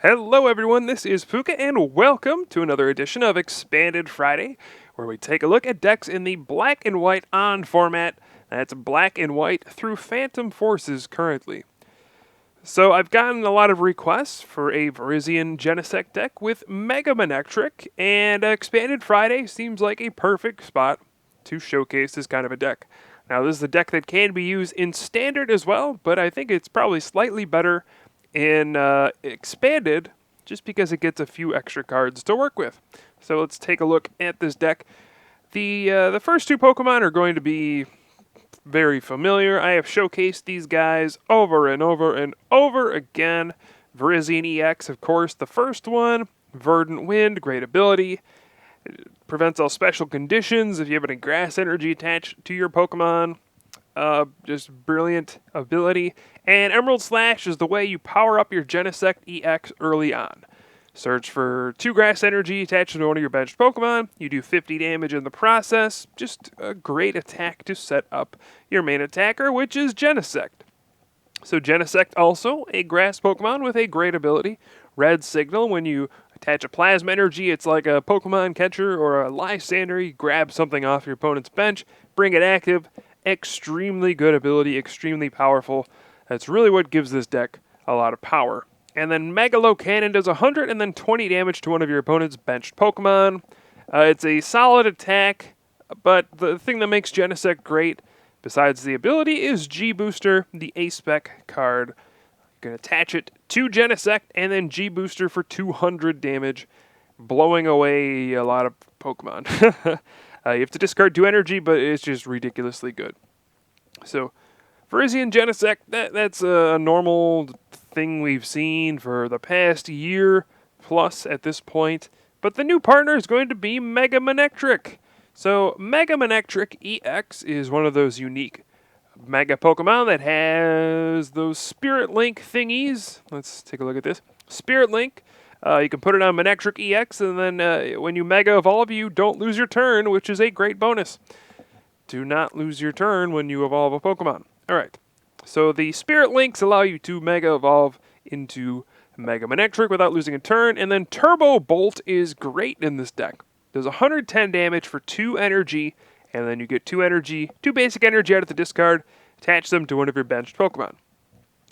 Hello everyone, this is Pooka and welcome to another edition of Expanded Friday, where we take a look at decks in the black and white on format. That's black and white through Phantom Forces currently. So I've gotten a lot of requests for a Virizion Genesect deck with Mega Manectric, and Expanded Friday seems like a perfect spot to showcase this kind of a deck. Now this is a deck that can be used in Standard as well, but I think it's probably slightly better in Expanded, just because it gets a few extra cards to work with. So let's take a look at this deck. The first two Pokemon are going to be very familiar. I have showcased these guys over and over and over again. Virizion EX, of course, the first one. Verdant Wind, great ability. It prevents all special conditions if you have any grass energy attached to your Pokemon. Just brilliant ability. And Emerald Slash is the way you power up your Genesect EX early on. Search for 2 grass energy attached to one of your benched Pokemon. You do 50 damage in the process. Just a great attack to set up your main attacker, which is Genesect. So Genesect also a grass Pokemon with a great ability. Red Signal, when you attach a Plasma Energy, it's like a Pokemon Catcher or a Lysander. You grab something off your opponent's bench, bring it active. Extremely good ability, extremely powerful. That's really what gives this deck a lot of power. And then Megalo Cannon does 120 damage to one of your opponent's benched Pokemon. It's a solid attack, but the thing that makes Genesect great, besides the ability, is G-Booster, the A-Spec card. You can attach it to Genesect and then G-Booster for 200 damage, blowing away a lot of Pokemon. You have to discard 2 energy, but it's just ridiculously good. So, Virizion Genesect, that's a normal thing we've seen for the past year plus at this point. But the new partner is going to be Mega Manectric. So, Mega Manectric EX is one of those unique Mega Pokemon that has those Spirit Link thingies. Let's take a look at this. Spirit Link. You can put it on Manectric EX, and then when you Mega Evolve, you don't lose your turn, which is a great bonus. Do not lose your turn when you evolve a Pokemon. Alright, so the Spirit Links allow you to Mega Evolve into Mega Manectric without losing a turn, and then Turbo Bolt is great in this deck. Does 110 damage for 2 energy, and then you get 2 basic energy out of the discard, attach them to one of your benched Pokemon.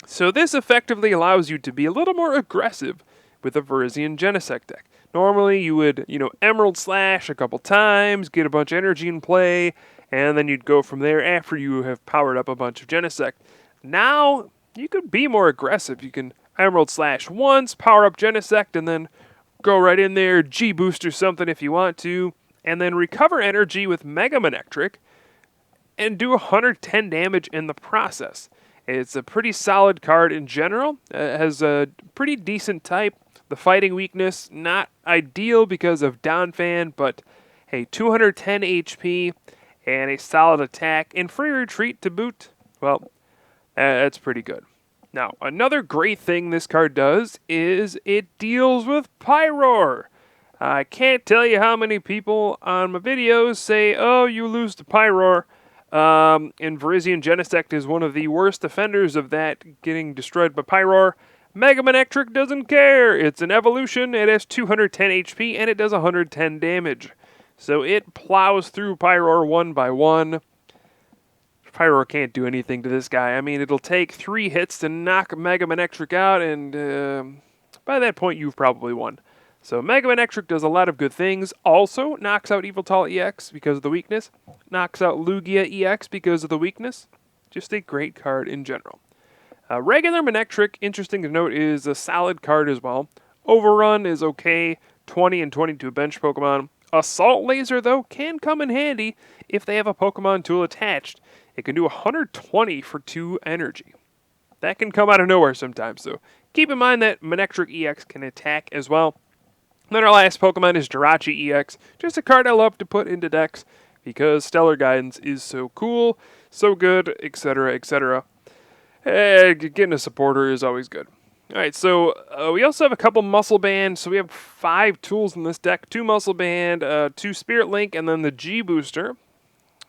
So this effectively allows you to be a little more aggressive with a Virizion Genesect deck. Normally you would, Emerald Slash a couple times, get a bunch of energy in play, and then you'd go from there after you have powered up a bunch of Genesect. Now, you could be more aggressive. You can Emerald Slash once, power up Genesect, and then go right in there, G-Boost or something if you want to, and then recover energy with Mega Manectric, and do 110 damage in the process. It's a pretty solid card in general. It has a pretty decent type. The fighting weakness, not ideal because of Downfan, but hey, 210 HP and a solid attack and free retreat to boot. Well, that's pretty good. Now, another great thing this card does is it deals with Pyroar. I can't tell you how many people on my videos say, oh, you lose to Pyroar. And Virizion Genesect is one of the worst offenders of that, getting destroyed by Pyroar. Mega Manectric doesn't care. It's an evolution, it has 210 HP, and it does 110 damage. So it plows through Pyroar one by one. Pyroar can't do anything to this guy. I mean, it'll take 3 hits to knock Mega Manectric out, and by that point, you've probably won. So Mega Manectric does a lot of good things. Also, knocks out Yveltal EX because of the weakness. Knocks out Lugia EX because of the weakness. Just a great card in general. Regular Manectric, interesting to note, is a solid card as well. Overrun is okay, 20 and 22 bench Pokemon. Assault Laser, though, can come in handy if they have a Pokemon tool attached. It can do 120 for 2 energy. That can come out of nowhere sometimes, so keep in mind that Manectric EX can attack as well. Then our last Pokemon is Jirachi EX, just a card I love to put into decks because Stellar Guidance is so cool, so good, etc., etc. Getting a supporter is always good. Alright, so we also have a couple Muscle Band, so we have 5 tools in this deck. 2 Muscle Band, 2 Spirit Link, and then the G-Booster.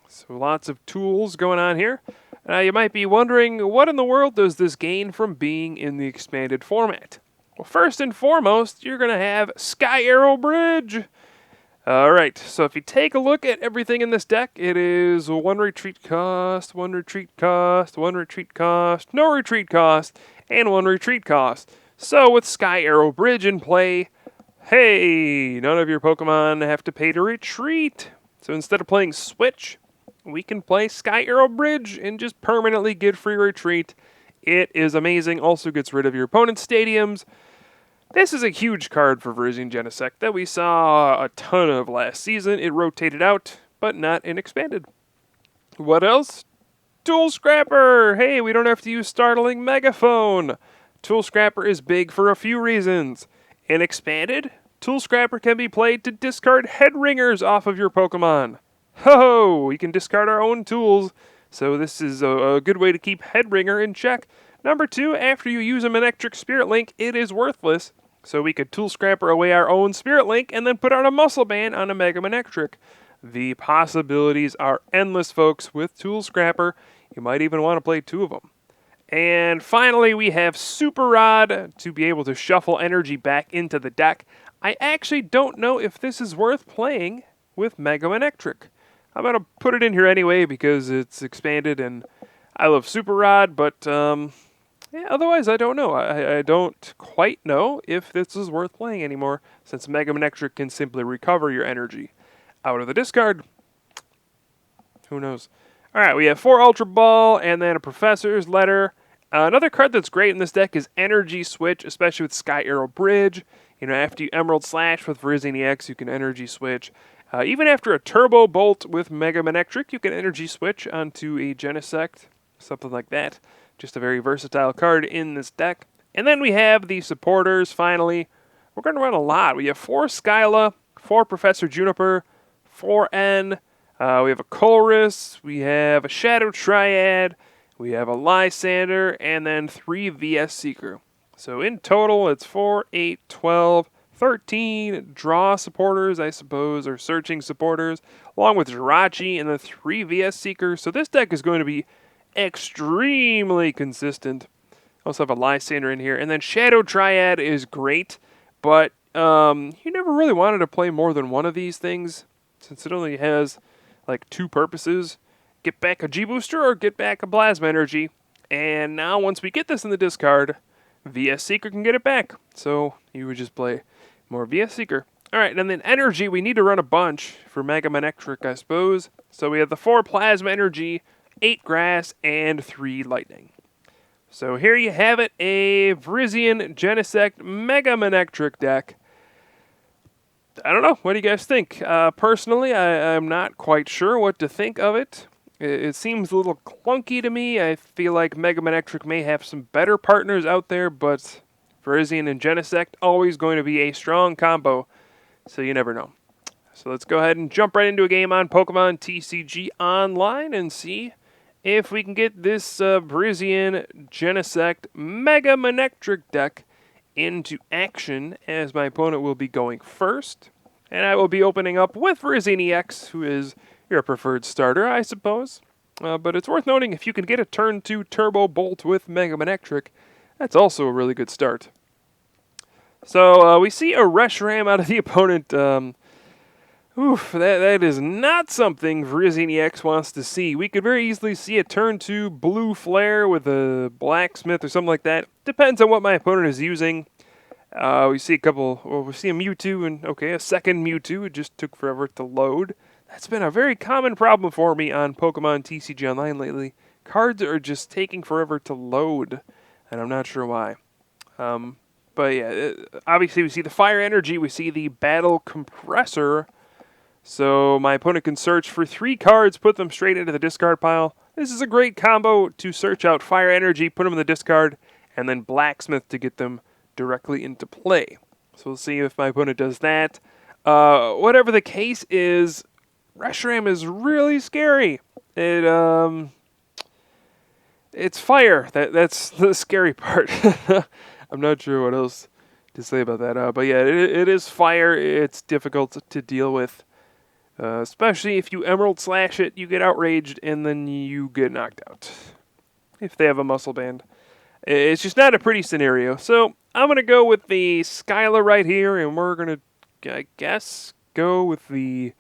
So lots of tools going on here. You might be wondering, what in the world does this gain from being in the expanded format? Well, first and foremost, you're going to have Sky Arrow Bridge. Alright, so if you take a look at everything in this deck, it is 1 retreat cost, 1 retreat cost, 1 retreat cost, no retreat cost, and 1 retreat cost. So with Sky Arrow Bridge in play, hey, none of your Pokemon have to pay to retreat. So instead of playing Switch, we can play Sky Arrow Bridge and just permanently get free retreat. It is amazing. Also gets rid of your opponent's stadiums. This is a huge card for Virizion Genesect that we saw a ton of last season. It rotated out, but not in Expanded. What else? Tool Scrapper! Hey, we don't have to use Startling Megaphone! Tool Scrapper is big for a few reasons. In Expanded, Tool Scrapper can be played to discard head ringers off of your Pokemon. Ho! We can discard our own tools, so this is a good way to keep head ringer in check. Number 2, after you use a Manectric Spirit Link, it is worthless. So we could Tool Scrapper away our own Spirit Link and then put on a Muscle Band on a Mega Manectric. The possibilities are endless, folks, with Tool Scrapper. You might even want to play 2 of them. And finally, we have Super Rod to be able to shuffle energy back into the deck. I actually don't know if this is worth playing with Mega Manectric. I'm going to put it in here anyway because it's expanded and I love Super Rod, but yeah, otherwise I don't know. I don't quite know if this is worth playing anymore since Mega Manectric can simply recover your energy out of the discard. Who knows? Alright, we have 4 Ultra Ball and then a Professor's Letter. Another card that's great in this deck is Energy Switch, especially with Sky Arrow Bridge. You know, after you Emerald Slash with Virizion EX, you can Energy Switch. Even after a Turbo Bolt with Mega Manectric, you can Energy Switch onto a Genesect, something like that. Just a very versatile card in this deck. And then we have the supporters, finally. We're going to run a lot. We have 4 Skyla, 4 Professor Juniper, 4 N. We have a Colress, we have a Shadow Triad, we have a Lysander, and then 3 VS Seeker. So in total, it's 4, 8, 12, 13 draw supporters, I suppose, or searching supporters, along with Jirachi and the 3 VS Seekers. So this deck is going to be extremely consistent. Also have a Lysander in here. And then Shadow Triad is great, but you never really wanted to play more than one of these things, since it only has like 2 purposes. Get back a G-Booster or get back a Plasma Energy. And now once we get this in the discard, VS Seeker can get it back. So you would just play more VS Seeker. Alright, and then Energy, we need to run a bunch for Mega Manectric, I suppose. So we have the 4 Plasma Energy, 8 Grass, and 3 Lightning. So here you have it, a Virizion Genesect Mega Manectric deck. I don't know. What do you guys think? Personally, I'm not quite sure what to think of it. It seems a little clunky to me. I feel like Mega Manectric may have some better partners out there, but Virizion and Genesect always going to be a strong combo, so you never know. So let's go ahead and jump right into a game on Pokemon TCG Online and see if we can get this Virizion Genesect Mega Manectric deck into action, as my opponent will be going first. And I will be opening up with Virizion EX, who is your preferred starter, I suppose. But it's worth noting, if you can get a turn 2 Turbo Bolt with Mega Manectric, that's also a really good start. So we see a Reshiram out of the opponent. That is not something Virizion EX wants to see. We could very easily see a turn 2 Blue Flare with a Blacksmith or something like that. Depends on what my opponent is using. We see a Mewtwo and, okay, a second Mewtwo. It just took forever to load. That's been a very common problem for me on Pokemon TCG Online lately. Cards are just taking forever to load, and I'm not sure why. But yeah, obviously we see the Fire Energy, we see the Battle Compressor. So my opponent can search for 3 cards, put them straight into the discard pile. This is a great combo to search out Fire Energy, put them in the discard, and then Blacksmith to get them directly into play. So we'll see if my opponent does that. Whatever the case is, Reshiram is really scary. It's fire. That's the scary part. I'm not sure what else to say about that. But yeah, it is fire. It's difficult to deal with. Especially if you Emerald Slash it, you get outraged, and then you get knocked out. If they have a Muscle Band. It's just not a pretty scenario. So I'm going to go with the Skyla right here, and we're going to, I guess, go with the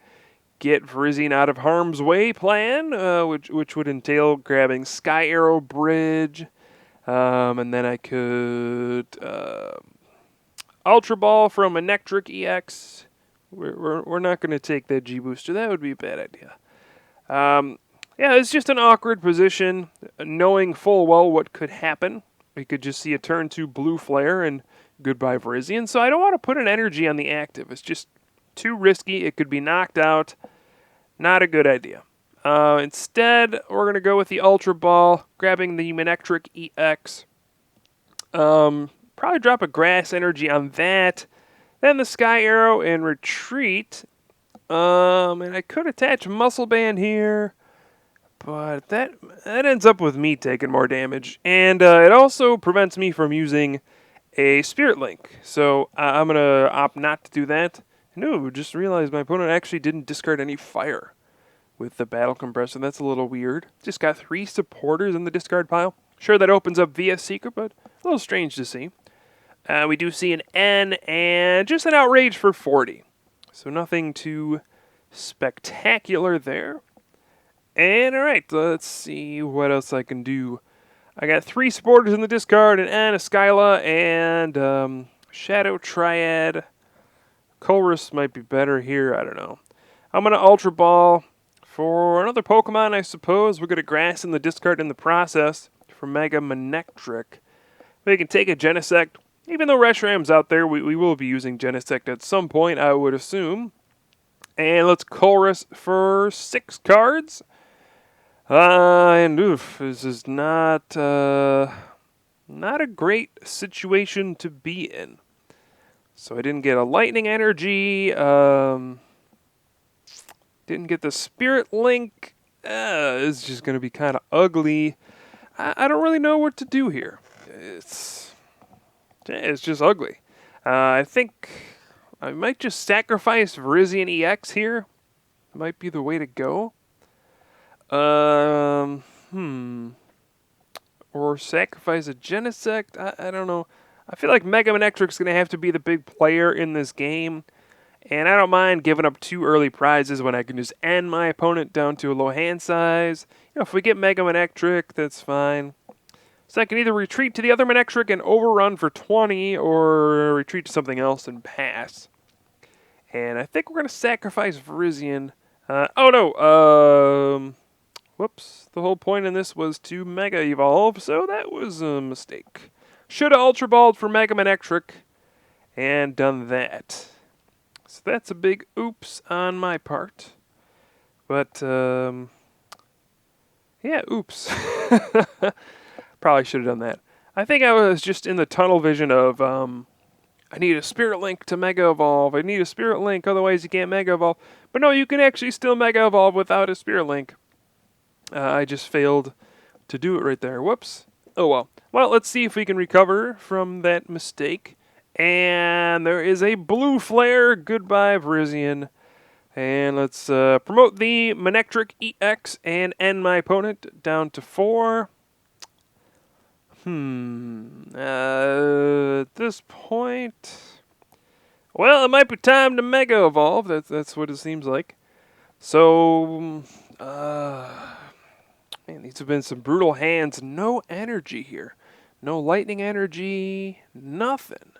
get Virizion out of harm's way plan, which would entail grabbing Sky Arrow Bridge, and then I could Ultra Ball from Manectric EX. We're not going to take that G-Booster. That would be a bad idea. Yeah, it's just an awkward position, knowing full well what could happen. We could just see a turn 2 Blue Flare and goodbye Virizion. So I don't want to put an energy on the active. It's just too risky. It could be knocked out. Not a good idea. Instead, we're going to go with the Ultra Ball, grabbing the Manectric EX. Probably drop a Grass Energy on that. Then the Sky Arrow and retreat. And I could attach Muscle Band here. But that ends up with me taking more damage. And it also prevents me from using a Spirit Link. So I'm going to opt not to do that. No, just realized my opponent actually didn't discard any fire with the Battle Compressor. That's a little weird. Just got 3 supporters in the discard pile. Sure, that opens up via Secret, but a little strange to see. We do see an N and just an Outrage for 40. So nothing too spectacular there. And alright, let's see what else I can do. I got 3 supporters in the discard, an N, a Skyla, and Shadow Triad. Colress might be better here, I don't know. I'm going to Ultra Ball for another Pokemon, I suppose. We're going to Grass in the discard in the process for Mega Manectric. We can take a Genesect. Even though Reshram's out there, we will be using Genesect at some point, I would assume. And let's Colress for 6 cards. And oof, this is not a great situation to be in. So I didn't get a Lightning Energy. Didn't get the Spirit Link. It's just going to be kind of ugly. I don't really know what to do here. It's just ugly. I think I might just sacrifice Virizion EX here. Might be the way to go. Or sacrifice a Genesect. I don't know. I feel like Mega Manectric's going to have to be the big player in this game. And I don't mind giving up 2 early prizes when I can just end my opponent down to a low hand size. You know, if we get Mega Manectric, that's fine. So I can either retreat to the other Manectric and overrun for 20, or retreat to something else and pass. And I think we're going to sacrifice Virizion. Whoops. The whole point in this was to Mega Evolve, so that was a mistake. Should have Ultra Balled for Mega Manectric and done that. So that's a big oops on my part. But, yeah, oops. Probably should have done that. I think I was just in the tunnel vision of, I need a Spirit Link to Mega Evolve. I need a Spirit Link, otherwise you can't Mega Evolve. But no, you can actually still Mega Evolve without a Spirit Link. I just failed to do it right there. Whoops. Oh well. Well, let's see if we can recover from that mistake. And there is a Blue Flare. Goodbye, Virizion. And let's promote the Manectric EX and end my opponent down to 4. At this point, well, it might be time to Mega Evolve. That's what it seems like. So, man, these have been some brutal hands. No energy here. No Lightning Energy. Nothing.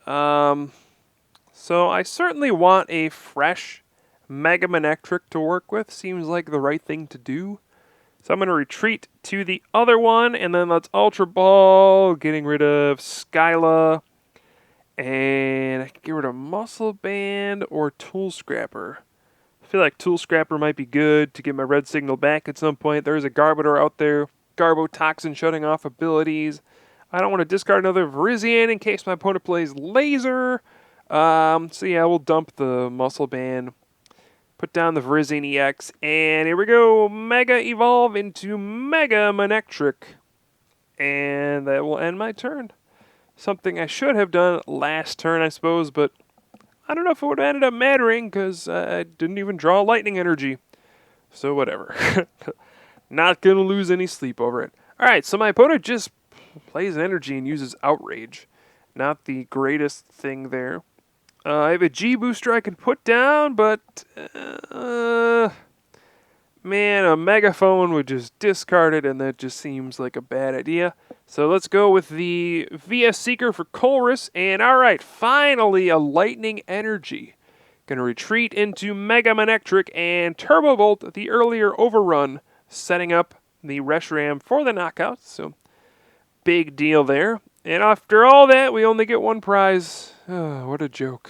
So I certainly want a fresh Mega Manectric to work with. Seems like the right thing to do. So I'm going to retreat to the other one, and then let's Ultra Ball, getting rid of Skyla. And I can get rid of Muscle Band or Tool Scrapper. I feel like Tool Scrapper might be good to get my red signal back at some point. There's a Garbodor out there. Garbotoxin shutting off abilities. I don't want to discard another Virizion in case my opponent plays Laser. So yeah, we'll dump the Muscle Band. Put down the Virizion EX, and here we go. Mega Evolve into Mega Manectric. And that will end my turn. Something I should have done last turn, I suppose, but I don't know if it would have ended up mattering, because I didn't even draw Lightning Energy. So whatever. Not going to lose any sleep over it. Alright, so my opponent just plays Energy and uses Outrage. Not the greatest thing there. I have a G booster I can put down, but man, a megaphone would just discard it, and that just seems like a bad idea. So let's go with the VS Seeker for Colress, and alright, finally a Lightning Energy. Gonna retreat into Mega Manectric and Turbo Volt the earlier overrun, setting up the Reshiram for the knockout, so big deal there. And after all that, we only get one prize. Oh, what a joke.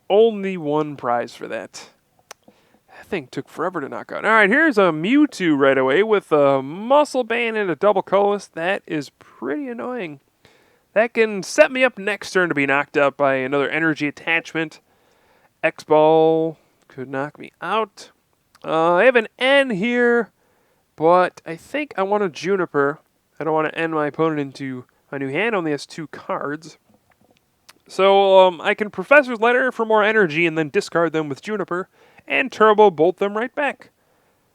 Only one prize for that. That thing took forever to knock out. Alright, here's a Mewtwo right away with a Muscle Band and a Double Colorless. That is pretty annoying. That can set me up next turn to be knocked out by another energy attachment. X-Ball could knock me out. I have an N here, but I think I want a Juniper. I don't want to end my opponent into my new hand. Only has 2 cards. So I can Professor's Letter for more energy and then discard them with Juniper and Turbo Bolt them right back.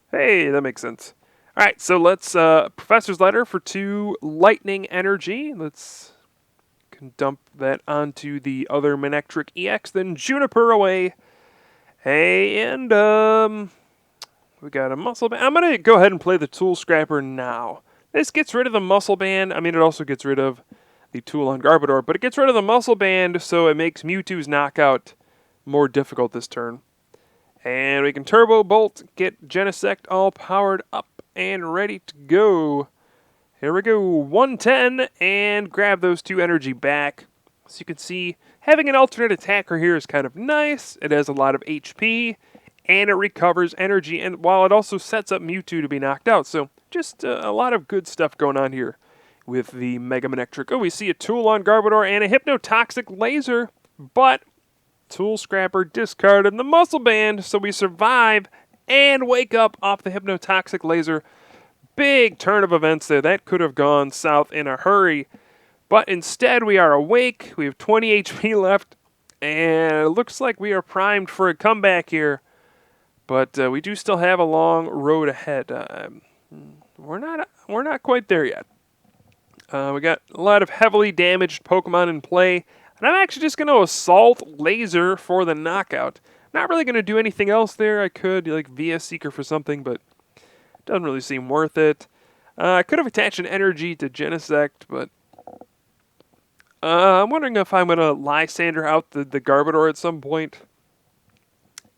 Hey, that makes sense. Alright, so let's Professor's Letter for 2 lightning energy. Let's dump that onto the other Manectric EX, then Juniper away. Hey, and we got a Muscle Band. I'm going to go ahead and play the Tool Scrapper now. This gets rid of the Muscle Band. I mean, it also gets rid of the Tool on Garbodor, but it gets rid of the Muscle Band, so it makes Mewtwo's knockout more difficult this turn. And we can Turbo Bolt, get Genesect all powered up and ready to go. Here we go, 110, and grab those 2 energy back. So you can see, having an alternate attacker here is kind of nice. It has a lot of HP, and it recovers energy, and while it also sets up Mewtwo to be knocked out. So just a lot of good stuff going on here with the Mega Manectric. Oh, we see a Tool on Garbodor and a Hypnotoxic Laser, but Tool Scrapper discarded the Muscle Band, so we survive and wake up off the Hypnotoxic Laser. Big turn of events there. That could have gone south in a hurry. But instead, we are awake. We have 20 HP left. And it looks like we are primed for a comeback here. But we do still have a long road ahead. We're not quite there yet. We got a lot of heavily damaged Pokemon in play. And I'm actually just going to Assault Laser for the knockout. Not really going to do anything else there. I could, like, VS Seeker for something, but doesn't really seem worth it. I could have attached an energy to Genesect, but I'm wondering if I'm going to Lysander out the Garbodor at some point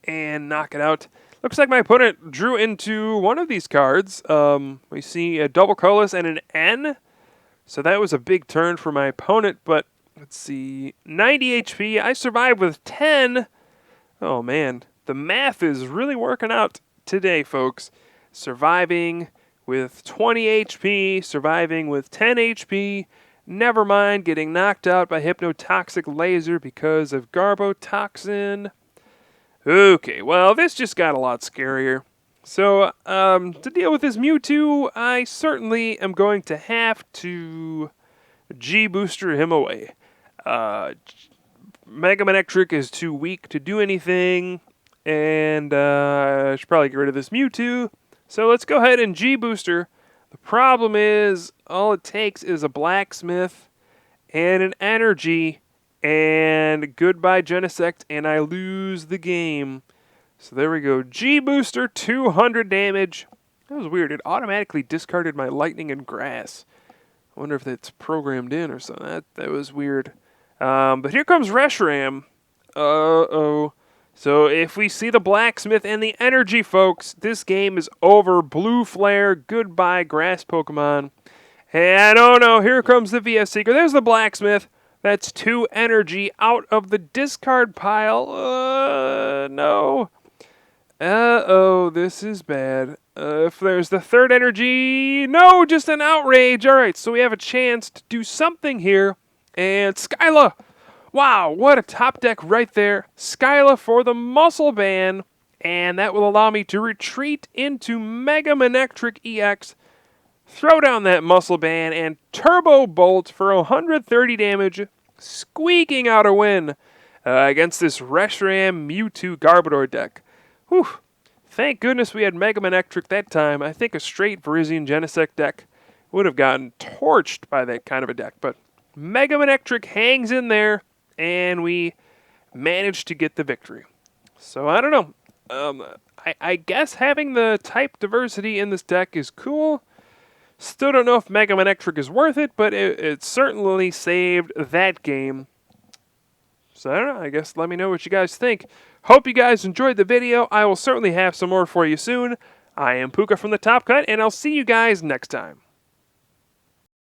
and knock it out. Looks like my opponent drew into one of these cards. We see a Double Colorless and an N. So that was a big turn for my opponent, but let's see. 90 HP. I survived with 10. Oh, man. The math is really working out today, folks. Surviving with 20 HP, surviving with 10 HP, never mind getting knocked out by Hypnotoxic Laser because of Garbotoxin. Okay, well, this just got a lot scarier. So, to deal with this Mewtwo, I certainly am going to have to G-booster him away. Mega Manectric is too weak to do anything, and I should probably get rid of this Mewtwo. So let's go ahead and G-booster. The problem is, all it takes is a Blacksmith and an Energy, and goodbye Genesect, and I lose the game. So there we go. G-booster, 200 damage. That was weird. It automatically discarded my Lightning and Grass. I wonder if that's programmed in or something. That was weird. But here comes Reshiram. Uh-oh. So if we see the Blacksmith and the Energy, folks, this game is over. Blue Flare, goodbye Grass Pokemon. And oh no, here comes the VS Seeker. There's the Blacksmith. That's 2 energy out of the discard pile. No. Uh-oh, this is bad. If there's the 3rd energy, no, just an outrage. All right, so we have a chance to do something here. And Skyla. Wow, what a top deck right there. Skyla for the Muscle Band, and that will allow me to retreat into Mega Manectric EX, throw down that Muscle Band, and Turbo Bolt for 130 damage, squeaking out a win against this Reshiram Mewtwo Garbodor deck. Whew. Thank goodness we had Mega Manectric that time. I think a straight Virizion Genesect deck would have gotten torched by that kind of a deck, but Mega Manectric hangs in there, and we managed to get the victory. So I don't know. I guess having the type diversity in this deck is cool. Still don't know if Mega Manectric is worth it, but it certainly saved that game. So I don't know, I guess let me know what you guys think. Hope you guys enjoyed the video. I will certainly have some more for you soon. I am Pooka from the Top Cut, and I'll see you guys next time.